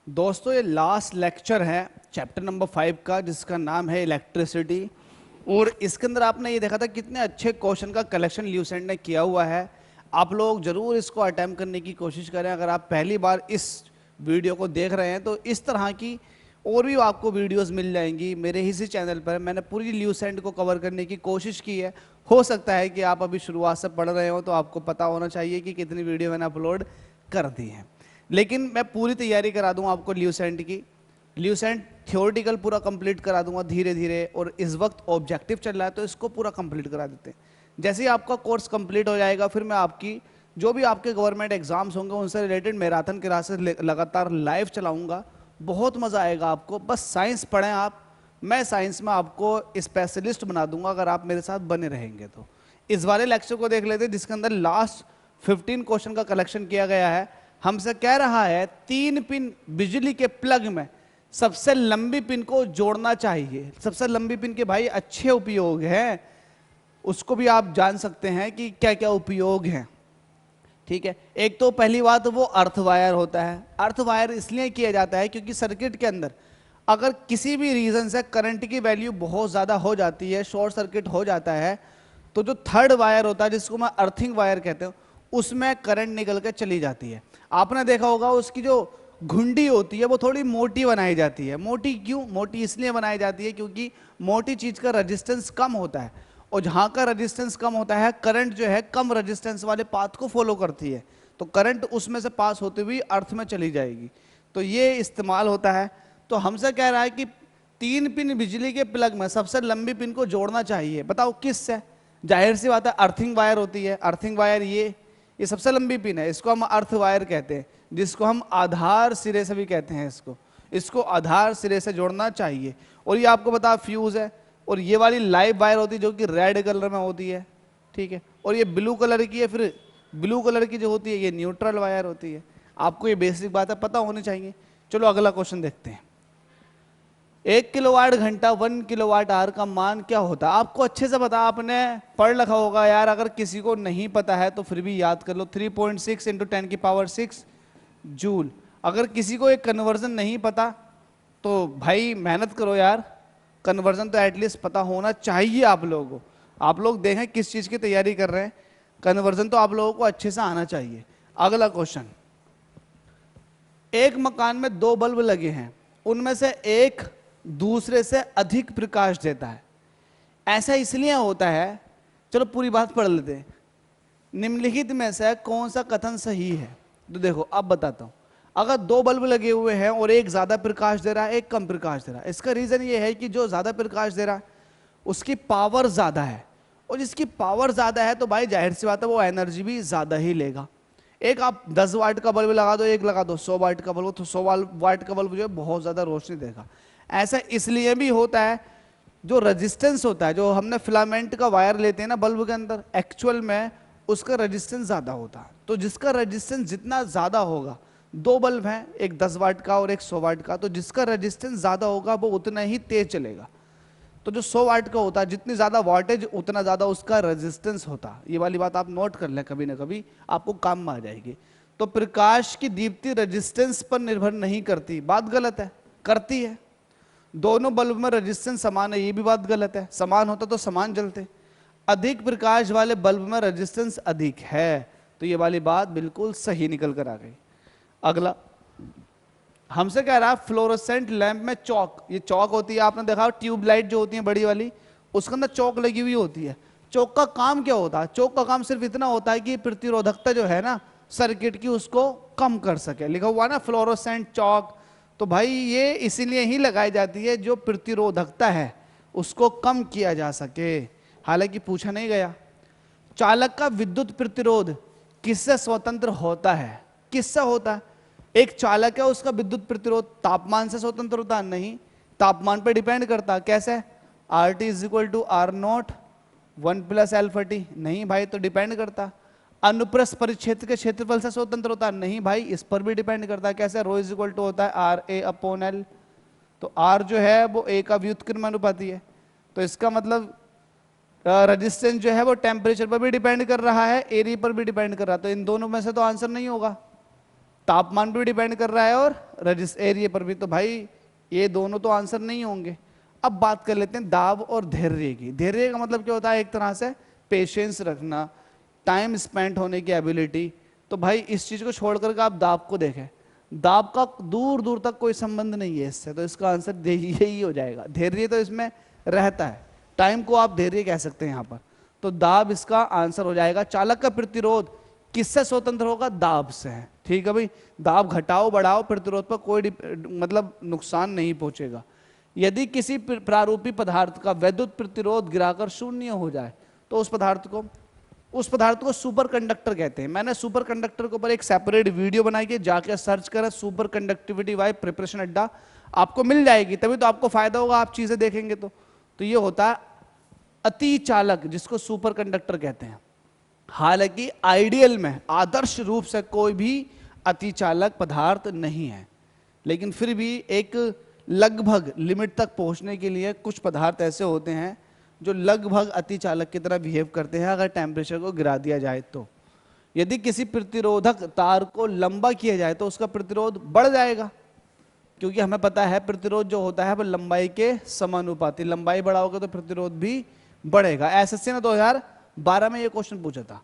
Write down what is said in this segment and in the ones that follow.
दोस्तों ये last lecture है चैप्टर नंबर 5 का, जिसका नाम है इलेक्ट्रिसिटी। और इसके अंदर आपने ये देखा था कितने अच्छे क्वेश्चन का कलेक्शन ल्यूसेंट ने किया हुआ है। आप लोग जरूर इसको अटेम्प्ट करने की कोशिश करें। अगर आप पहली बार इस वीडियो को देख रहे हैं तो इस तरह की और भी आपको वीडियोस मिल जाएंगी मेरे इसी चैनल पर। मैंने पूरी ल्यूसेंट को कवर करने की कोशिश की है। हो सकता है कि आप अभी शुरुआत से पढ़ रहे हो तो आपको पता होना चाहिए कि कितनी वीडियो मैंने अपलोड कर दी है, लेकिन मैं पूरी तैयारी करा दूंगा आपको ल्यूसेंट की। ल्यूसेंट थियोरेटिकल पूरा कंप्लीट करा दूंगा धीरे धीरे, और इस वक्त ऑब्जेक्टिव चल रहा है तो इसको पूरा कंप्लीट करा देते हैं। जैसे ही आपका कोर्स कंप्लीट हो जाएगा फिर मैं आपकी जो भी आपके गवर्नमेंट एग्जाम्स होंगे उनसे रिलेटेड मैराथन क्लासेस लगातार लाइव चलाऊंगा। बहुत मज़ा आएगा आपको। बस साइंस पढ़ें आप, मैं साइंस में आपको स्पेशलिस्ट बना दूंगा अगर आप मेरे साथ बने रहेंगे तो। इस वाले लेक्चर को देख लेते हैं जिसके अंदर लास्ट 15 क्वेश्चन का कलेक्शन किया गया है। हमसे कह रहा है 3 पिन बिजली के प्लग में सबसे लंबी पिन को जोड़ना चाहिए। सबसे लंबी पिन के भाई अच्छे उपयोग हैं, उसको भी आप जान सकते हैं कि क्या क्या उपयोग हैं। ठीक है, एक तो पहली बात वो अर्थ वायर होता है। अर्थ वायर इसलिए किया जाता है क्योंकि सर्किट के अंदर अगर किसी भी रीजन से करंट की वैल्यू बहुत ज़्यादा हो जाती है, शॉर्ट सर्किट हो जाता है, तो जो थर्ड वायर होता है जिसको मैं अर्थिंग वायर कहते हैं उसमें करंट निकल के चली जाती है। आपने देखा होगा उसकी जो घुंडी होती है वो थोड़ी मोटी बनाई जाती है। मोटी क्यों? मोटी इसलिए बनाई जाती है क्योंकि मोटी चीज़ का रेजिस्टेंस कम होता है, और जहाँ का रेजिस्टेंस कम होता है करंट जो है कम रेजिस्टेंस वाले पाथ को फॉलो करती है, तो करंट उसमें से पास होते हुए अर्थ में चली जाएगी। तो ये इस्तेमाल होता है। तो हमसे कह रहा है कि 3 पिन बिजली के प्लग में सबसे लंबी पिन को जोड़ना चाहिए। बताओ किस से? जाहिर सी बात है अर्थिंग वायर होती है। अर्थिंग वायर ये सबसे लंबी पिन है, इसको हम अर्थ वायर कहते हैं, जिसको हम आधार सिरे से भी कहते हैं। इसको आधार सिरे से जोड़ना चाहिए। और ये आपको पता फ्यूज है। और ये वाली लाइव वायर होती है जो कि रेड कलर में होती है, ठीक है। और ये ब्लू कलर की है, फिर ब्लू कलर की जो होती है ये न्यूट्रल वायर होती है। आपको ये बेसिक बात है पता होनी चाहिए। चलो अगला क्वेश्चन देखते हैं। 1 किलोवाट घंटा 1 किलोवाट आवर का मान क्या होता है? आपको अच्छे से पता, आपने पढ़ रखा होगा यार। अगर किसी को नहीं पता है तो फिर भी याद कर लो, 3.6 इंटू 10⁶ जूल। अगर किसी को एक कन्वर्जन नहीं पता तो भाई मेहनत करो यार, कन्वर्जन तो एटलीस्ट पता होना चाहिए आप लोगों को। आप लोग देखें किस चीज़ की तैयारी कर रहे हैं, कन्वर्जन तो आप लोगों को अच्छे से आना चाहिए। अगला क्वेश्चन, एक मकान में 2 बल्ब लगे हैं, उनमें से एक दूसरे से अधिक प्रकाश देता है। ऐसा इसलिए होता है, चलो पूरी बात पढ़ लेते हैं। निम्नलिखित में से कौन सा कथन सही है? तो देखो अब बताता हूं। अगर 2 बल्ब लगे हुए हैं और एक ज्यादा प्रकाश दे रहा है एक कम प्रकाश दे रहा है, इसका रीजन ये है कि जो ज्यादा प्रकाश दे रहा है उसकी पावर ज्यादा है, और जिसकी पावर ज्यादा है तो भाई जाहिर सी बात है वो एनर्जी भी ज्यादा ही लेगा। एक आप 10 वाट का बल्ब लगा दो, एक लगा दो 100 वाट का बल्ब, तो 100 वाट का बल्ब जो है बहुत ज्यादा रोशनी देगा। ऐसा इसलिए भी होता है, जो रेजिस्टेंस होता है, जो हमने फिलामेंट का वायर लेते हैं ना बल्ब के अंदर, एक्चुअल में उसका रेजिस्टेंस ज़्यादा होता है। तो जिसका रेजिस्टेंस जितना ज़्यादा होगा, 2 बल्ब हैं, एक 10 वाट का और एक 100 वाट का, तो जिसका रेजिस्टेंस ज़्यादा होगा वो उतना ही तेज चलेगा। तो जो 100 वाट का होता है, जितनी ज़्यादा वाटेज उतना ज़्यादा उसका रेजिस्टेंस होता है। ये वाली बात आप नोट कर लें, कभी ना कभी आपको काम में आ जाएगी। तो प्रकाश की दीप्ति रेजिस्टेंस पर निर्भर नहीं करती, बात गलत है। करती है। दोनों बल्ब में रेजिस्टेंस समान है, ये भी बात गलत है। समान होता तो समान जलते। अधिक प्रकाश वाले बल्ब में रेजिस्टेंस अधिक है, तो ये वाली बात बिल्कुल सही निकल कर आ गई। अगला हमसे कह रहा है फ्लोरोसेंट लैंप में चौक, ये चौक होती है, आपने देखा ट्यूबलाइट जो होती है बड़ी वाली, उसके अंदर चौक लगी हुई होती है। चौक का काम क्या होता है? चौक का काम सिर्फ इतना होता है कि प्रतिरोधकता जो है ना सर्किट की उसको कम कर सके। लिखा हुआ ना फ्लोरोसेंट चौक, तो भाई ये इसीलिए ही लगाई जाती है जो प्रतिरोधकता है उसको कम किया जा सके। हालांकि पूछा नहीं गया। चालक का विद्युत प्रतिरोध किससे स्वतंत्र होता है? किससे होता है? एक चालक है, उसका विद्युत प्रतिरोध तापमान से स्वतंत्र होता है? नहीं, तापमान पर डिपेंड करता है। कैसे? RT is equal to R0 1 + α/t। नहीं भाई, तो डिपेंड करता। अनुप्रस्थ परिक्षेत्र के क्षेत्रफल से स्वतंत्र होता है? नहीं भाई, इस पर भी डिपेंड करता है। कैसे? ρ इज इक्वल टू होता है RA/L। तो R जो है वो A का व्युत्क्रम अनुपाती है। तो इसका मतलब रेजिस्टेंस जो है वो टेम्परेचर पर भी डिपेंड कर रहा है, एरिया पर भी डिपेंड कर रहा है। तो इन दोनों में से तो आंसर नहीं होगा। तापमान पे भी डिपेंड कर रहा है और रजिस्टर एरिया पर भी। तो भाई ये दोनों तो आंसर नहीं होंगे। अब बात कर लेते हैं दाब और धैर्य की। धैर्य का मतलब क्या होता है? एक तरह से पेशेंस रखना, टाइम स्पेंड होने की एबिलिटी। तो भाई इस चीज को छोड़ करके आप दाब को देखें, दाब का दूर दूर तक कोई संबंध नहीं है इससे, तो इसका आंसर यही हो जाएगा। धैर्य तो इसमें रहता है, टाइम को आप धैर्य कह सकते हैं यहाँ पर। तो दाब इसका आंसर हो जाएगा। चालक का प्रतिरोध किससे स्वतंत्र होगा? दाब से है। ठीक है भाई, दाब घटाओ बढ़ाओ प्रतिरोध पर कोई मतलब नुकसान नहीं पहुंचेगा। यदि किसी प्रारूपी पदार्थ का वैद्युत प्रतिरोध गिराकर शून्य हो जाए तो उस पदार्थ को सुपर कंडक्टर कहते हैं। मैंने सुपर कंडक्टर के ऊपर एक सेपरेट वीडियो बनाई है, जाके सर्च करें super conductivity bye preparation Adda, आपको मिल जाएगी, तभी तो आपको फायदा होगा, आप चीजें देखेंगे तो ये होता है अति चालक, जिसको सुपर कंडक्टर कहते हैं। हालांकि आइडियल में आदर्श रूप से कोई भी अति चालक पदार्थ नहीं है, लेकिन फिर भी एक लगभग लिमिट तक पहुंचने के लिए कुछ पदार्थ ऐसे होते हैं जो लगभग अति चालक की तरह बिहेव करते हैं अगर टेम्परेचर को गिरा दिया जाए तो। यदि किसी प्रतिरोधक तार को लंबा किया जाए तो उसका प्रतिरोध बढ़ जाएगा, क्योंकि हमें पता है प्रतिरोध जो होता है वो लंबाई के समानुपाती, लंबाई बढ़ाओगे तो प्रतिरोध भी बढ़ेगा। एसएससी ने 2012 में ये क्वेश्चन पूछा था।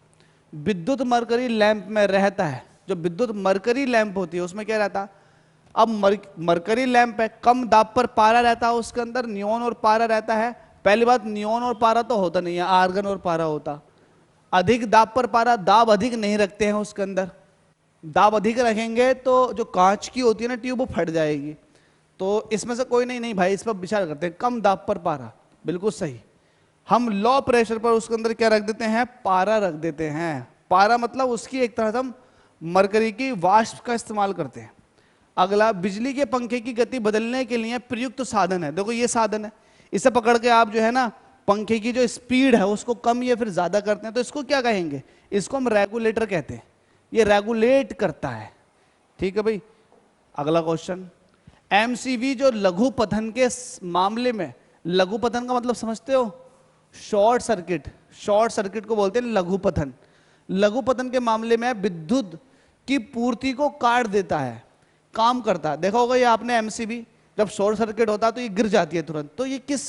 विद्युत मरकरी लैंप में रहता है, जो विद्युत मरकरी लैंप होती है उसमें क्या रहता? अब मरकरी लैंप है, कम दाब पर पारा रहता है, उसके अंदर नियोन और पारा रहता है। पहली बात, नियोन और पारा तो होता नहीं है, आर्गन और पारा होता। अधिक दाब पर पारा, दाब अधिक नहीं रखते हैं उसके अंदर। दाब अधिक रखेंगे तो जो कांच की होती है ना ट्यूब, वो फट जाएगी। तो इसमें से कोई नहीं भाई, इस पर विचार करते हैं। कम दाब पर पारा, बिल्कुल सही। हम लो प्रेशर पर उसके अंदर क्या रख देते हैं? पारा रख देते हैं। पारा मतलब उसकी एक तरह से हम मरकरी की वाष्प का इस्तेमाल करते हैं। अगला, बिजली के पंखे की गति बदलने के लिए प्रयुक्त साधन है। देखो ये साधन है, इसे पकड़ के आप जो है ना पंखे की जो स्पीड है उसको कम या फिर ज्यादा करते हैं, तो इसको क्या कहेंगे? इसको हम रेगुलेटर कहते हैं। ये रेगुलेट करता है। ठीक है भाई। अगला क्वेश्चन, एमसीवी जो लघु पतन के मामले में, लघु पतन का मतलब समझते हो? Short circuit. शॉर्ट सर्किट को बोलते हैं लघु पतन। लघु पतन के मामले में विद्युत की पूर्ति को काट देता है, काम करता है। देखा होगा ये आपने एमसीबी, जब शॉर्ट सर्किट होता है तो ये गिर जाती है तुरंत। तो ये किस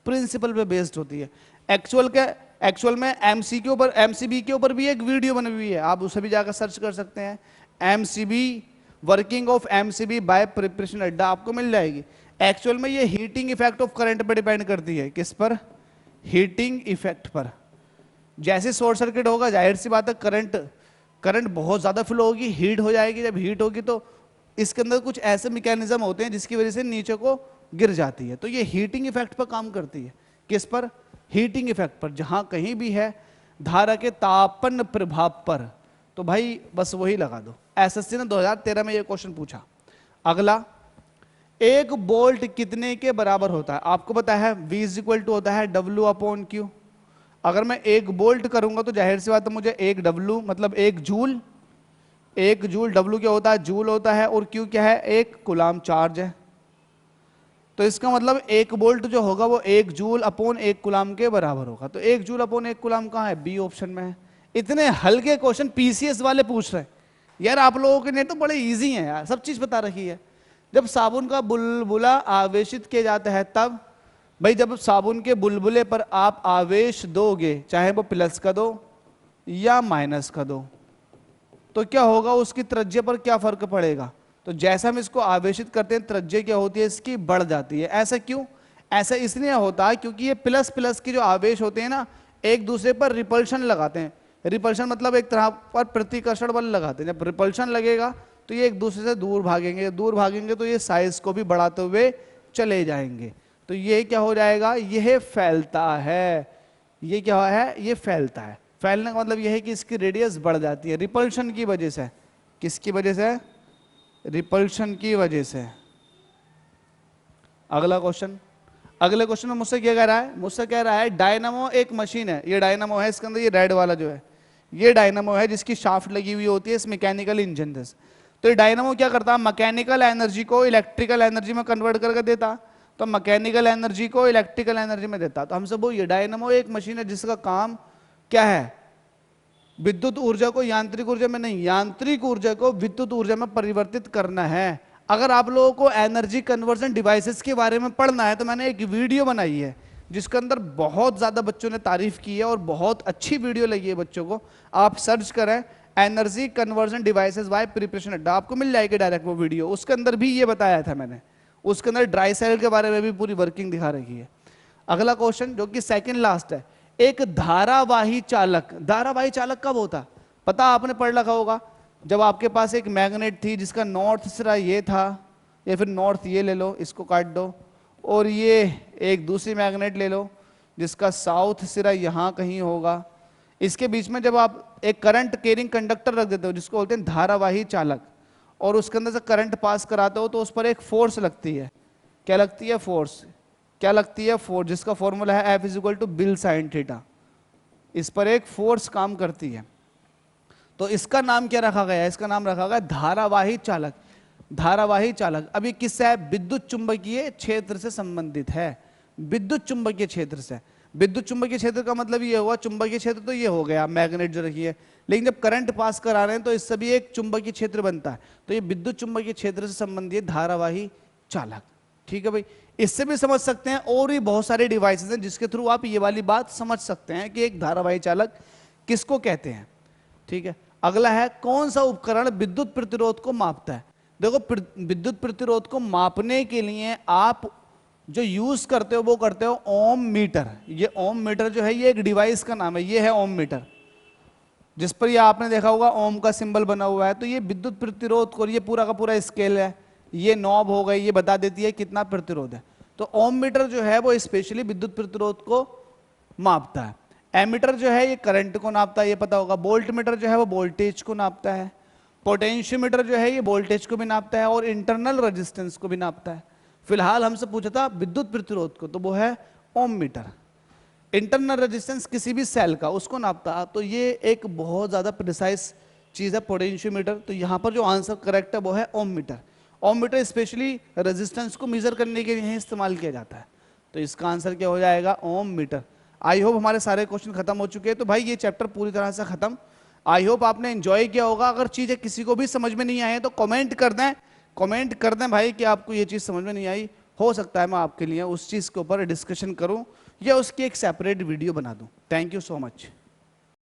प्रिंसिपल पे बेस्ड होती है? एक्चुअल में एमसी के ऊपर, एमसीबी के ऊपर भी एक वीडियो बनी हुई है, आप उसे भी जाकर सर्च कर सकते हैं। MCB, working of MCB by preparation Adda, आपको मिल जाएगी। एक्चुअल में ये हीटिंग इफेक्ट ऑफ करंट पर डिपेंड करती है। किस पर? हीटिंग इफेक्ट पर। जैसे शॉर्ट सर्किट होगा, जाहिर सी बात है करंट बहुत ज्यादा फ्लो होगी, हीट हो जाएगी। जब हीट होगी तो इसके अंदर कुछ ऐसे मैकेनिज्म होते हैं जिसकी वजह से नीचे को गिर जाती है। तो ये हीटिंग इफेक्ट पर काम करती है। किस पर? हीटिंग इफेक्ट पर। जहां कहीं भी है धारा के तापन प्रभाव पर, तो भाई बस वही लगा दो। एसएससी ने 2013 में ये क्वेश्चन पूछा। अगला, एक बोल्ट कितने के बराबर होता है? आपको पता है V इक्वल टू होता है W/Q। अगर मैं एक बोल्ट करूंगा तो जाहिर सी बात है मुझे एक W मतलब एक जूल, W क्या होता है? जूल होता है, और Q क्या है? एक कूलाम चार्ज है। तो इसका मतलब एक बोल्ट जो होगा वो एक जूल अपॉन एक कूलाम के बराबर होगा। तो एक जूल अपॉन एक कूलाम कहाँ है? बी ऑप्शन में है। इतने हल्के क्वेश्चन पीसीएस वाले पूछ रहे हैं यार, आप लोगों के लिए तो बड़े इजी हैं यार, सब चीज बता रखी है। जब साबुन का बुलबुला आवेशित किया जाता है तब, भाई जब साबुन के बुलबुले पर आप आवेश दोगे, चाहे वो प्लस का दो या माइनस का दो, तो क्या होगा? उसकी त्रिज्या पर क्या फर्क पड़ेगा? तो जैसा हम इसको आवेशित करते हैं त्रिज्या क्या होती है? इसकी बढ़ जाती है। ऐसा क्यों? ऐसा इसलिए होता है क्योंकि ये प्लस प्लस की जो आवेश होते हैं ना, एक दूसरे पर रिपल्शन लगाते हैं। रिपल्शन मतलब एक तरह पर प्रतिकर्षण बल लगाते हैं। जब रिपल्शन लगेगा तो ये एक दूसरे से दूर भागेंगे तो ये साइज को भी बढ़ाते हुए चले जाएंगे। तो ये क्या हो जाएगा? यह फैलता है। ये क्या है? ये फैलता है। फैलने का मतलब यह है कि इसकी रेडियस बढ़ जाती है रिपल्शन की वजह से। किसकी वजह से? रिपल्शन की वजह से। अगला क्वेश्चन, अगले क्वेश्चन में मुझसे क्या कह रहा है? मुझसे कह रहा है डायनामो एक मशीन है। ये डायनामो है, इसके अंदर ये रेड वाला जो है ये डायनामो है जिसकी शाफ्ट लगी हुई होती है इस मैकेनिकल इंजन से। तो ये डायनामो क्या करता? मैकेनिकल एनर्जी को इलेक्ट्रिकल एनर्जी में कन्वर्ट करके देता। तो मैकेनिकल एनर्जी को इलेक्ट्रिकल एनर्जी में देता। तो हमसे वो ये डायनामो एक मशीन है जिसका काम क्या है? विद्युत ऊर्जा को यांत्रिक ऊर्जा में नहीं, यांत्रिक ऊर्जा को विद्युत ऊर्जा में परिवर्तित करना है। अगर आप लोगों को एनर्जी कन्वर्जन डिवाइसेस के बारे में पढ़ना है तो मैंने एक वीडियो बनाई है जिसके अंदर बहुत ज्यादा बच्चों ने तारीफ की है और बहुत अच्छी वीडियो लगी है बच्चों को। आप सर्च करें energy conversion devices by preparation Adda, आपको मिल जाएगी डायरेक्ट वो वीडियो। उसके अंदर भी ये बताया था मैंने, उसके अंदर ड्राई सेल के बारे में भी पूरी वर्किंग दिखा रखी है। अगला क्वेश्चन जो कि सेकंड लास्ट है, एक धारावाही चालक, धारावाही चालक कब होता पता आपने पढ़ रखा होगा, जब आपके पास एक मैग्नेट थी जिसका नॉर्थ सिरा ये था, या फिर नॉर्थ ये ले लो, इसको काट दो, और ये एक दूसरी मैग्नेट ले लो जिसका साउथ सिरा यहाँ कहीं होगा। इसके बीच में जब आप एक करंट कैरिंग कंडक्टर रख देते हो जिसको बोलते हैं धारावाही चालक, और उसके अंदर से करंट पास कराते हो तो उस पर एक फोर्स लगती है। क्या लगती है? फोर्स। क्या लगती है? फोर्स, जिसका फॉर्मूला है F is equal to BIL sine theta. इस पर एक फोर्स काम करती है। तो इसका नाम क्या रखा गया है? इसका नाम रखा गया धारावाही चालक। धारावाही चालक अभी किससे है? विद्युत चुंबकीय क्षेत्र से संबंधित है। विद्युत चुंबकीय क्षेत्र से। विद्युत चुंबकीय क्षेत्र का मतलब ये हुआ, चुंबकीय क्षेत्र तो ये हो गया मैग्नेट जो रखी है, लेकिन जब करंट पास करा रहे हैं तो इससे भी एक चुंबकीय क्षेत्र बनता है। तो ये विद्युत चुंबकीय क्षेत्र से संबंधित धारावाही चालक। ठीक है भाई, इससे भी समझ सकते हैं और भी बहुत सारे डिवाइसेस हैं जिसके थ्रू आप ये वाली बात समझ सकते हैं कि एक धारावाही चालक किसको कहते हैं। ठीक है, अगला है कौन सा उपकरण विद्युत प्रतिरोध को मापता है। देखो विद्युत प्रतिरोध को मापने के लिए आप जो यूज करते हो वो करते हो ओम मीटर। ये ओम मीटर जो है ये एक डिवाइस का नाम है, ये है ओम मीटर, जिस पर ये आपने देखा होगा ओम का सिंबल बना हुआ है। तो ये विद्युत प्रतिरोध को, ये पूरा का पूरा स्केल है, ये नॉब हो गई, ये बता देती है कितना प्रतिरोध है। तो ओम मीटर जो है वो स्पेशली विद्युत प्रतिरोध को मापता है। एमीटर जो है ये करंट को नापता है, ये पता होगा। वोल्ट मीटर जो है वो वोल्टेज को नापता है। पोटेंशियोमीटर जो है ये वोल्टेज को भी नापता है और इंटरनल रेजिस्टेंस को भी नापता है। फिलहाल हमसे पूछा था विद्युत प्रतिरोध को, तो वो है ओम मीटर। इंटरनल रेजिस्टेंस किसी भी सेल का उसको नापता है, तो ये एक बहुत ज्यादा प्रिसाइज चीज है पोटेंशियोमीटर। तो यहाँ पर जो आंसर करेक्ट है वो है ओम मीटर। ओम मीटर स्पेशली रेजिस्टेंस को मेजर करने के लिए इस्तेमाल किया जाता है। तो इसका आंसर क्या हो जाएगा? ओम मीटर। आई होप हमारे सारे क्वेश्चन खत्म हो चुके हैं। तो भाई ये चैप्टर पूरी तरह से खत्म। आई होप आपने एंजॉय किया होगा। अगर चीजें किसी को भी समझ में नहीं आई तो कमेंट कर दें, कमेंट कर दें भाई कि आपको ये चीज समझ में नहीं आई। हो सकता है मैं आपके लिए उस चीज के ऊपर डिस्कशन करूं या उसकी एक सेपरेट वीडियो बना दूं। Thank you so much.